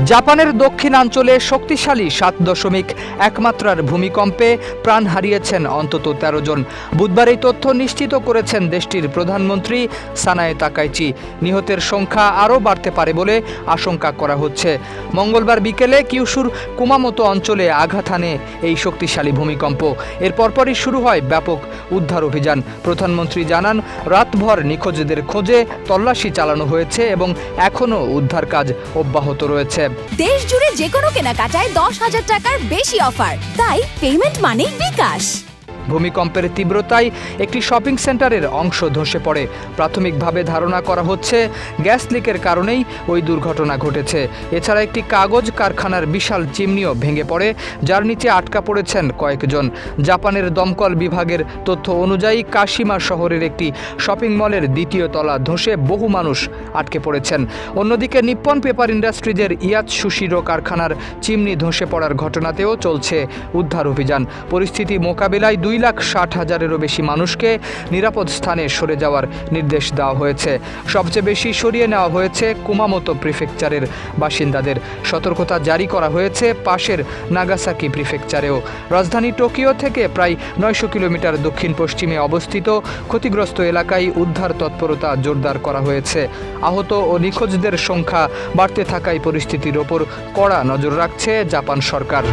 জাপানের দক্ষিণাঞ্চলে শক্তিশালী 7.1 মাত্রার ভূমিকম্পে প্রাণ হারিয়েছেন অন্তত 13 জন। বুধবার এই তথ্য নিশ্চিত করেছেন দেশটির প্রধানমন্ত্রী সানায়ে তাকাইচি। নিহতের সংখ্যা আরও বাড়তে পারে বলে আশঙ্কা করা হচ্ছে। মঙ্গলবার বিকেলে কিউশুর কুমামোতো অঞ্চলে আঘাত হানে এই শক্তিশালী ভূমিকম্প। এর পরপরই শুরু হয় ব্যাপক উদ্ধার অভিযান। প্রধানমন্ত্রী জানান, রাতভর নিখোঁজদের খোঁজে তল্লাশি চালানো হয়েছে এবং এখনও উদ্ধার কাজ অব্যাহত রয়েছে। দেশ জুড়ে যে কোনো কেনাকাটায় 10,000 টাকার বেশি অফার, তাই পেমেন্ট মানেই বিকাশ। ভূমিকম্পের তীব্রতায় একটি শপিং সেন্টারের অংশ ধসে পড়ে। প্রাথমিকভাবে ধারণা করা হচ্ছে গ্যাস লিকের কারণেই ওই দুর্ঘটনা ঘটেছে। এছাড়া একটি কাগজ কারখানার বিশাল চিমনিও ভেঙে পড়ে, যার নিচে আটকা পড়েছেন কয়েকজন। জাপানের দমকল বিভাগের তথ্য অনুযায়ী কাশিমা শহরের একটি শপিং মলের দ্বিতীয় তলা ধসে বহু মানুষ আটকে পড়েছেন। অন্যদিকে নিপ্পন পেপার ইন্ডাস্ট্রিজের ইয়াতসুশিরো কারখানার চিমনি ধসে পড়ার ঘটনাতেও চলছে উদ্ধার অভিযান। পরিস্থিতি মোকাবিলায় 2,60,000-এরও বেশি মানুষকে নিরাপদ স্থানে সরে যাওয়ার নির্দেশ দেওয়া হয়েছে। সবচেয়ে বেশি সরিয়ে নেওয়া হয়েছে কুমামোতো প্রিফেকচারের বাসিন্দাদের। সতর্কতা জারি করা হয়েছে পাশের নাগাসাকি প্রিফেকচারেও। রাজধানী টোকিও থেকে প্রায় 900 কিলোমিটার দক্ষিণ পশ্চিমে অবস্থিত ক্ষতিগ্রস্ত এলাকায় উদ্ধার তৎপরতা জোরদার করা হয়েছে। আহত ও নিখোঁজদের সংখ্যা বাড়তে থাকায় পরিস্থিতির ওপর কড়া নজর রাখছে জাপান সরকার।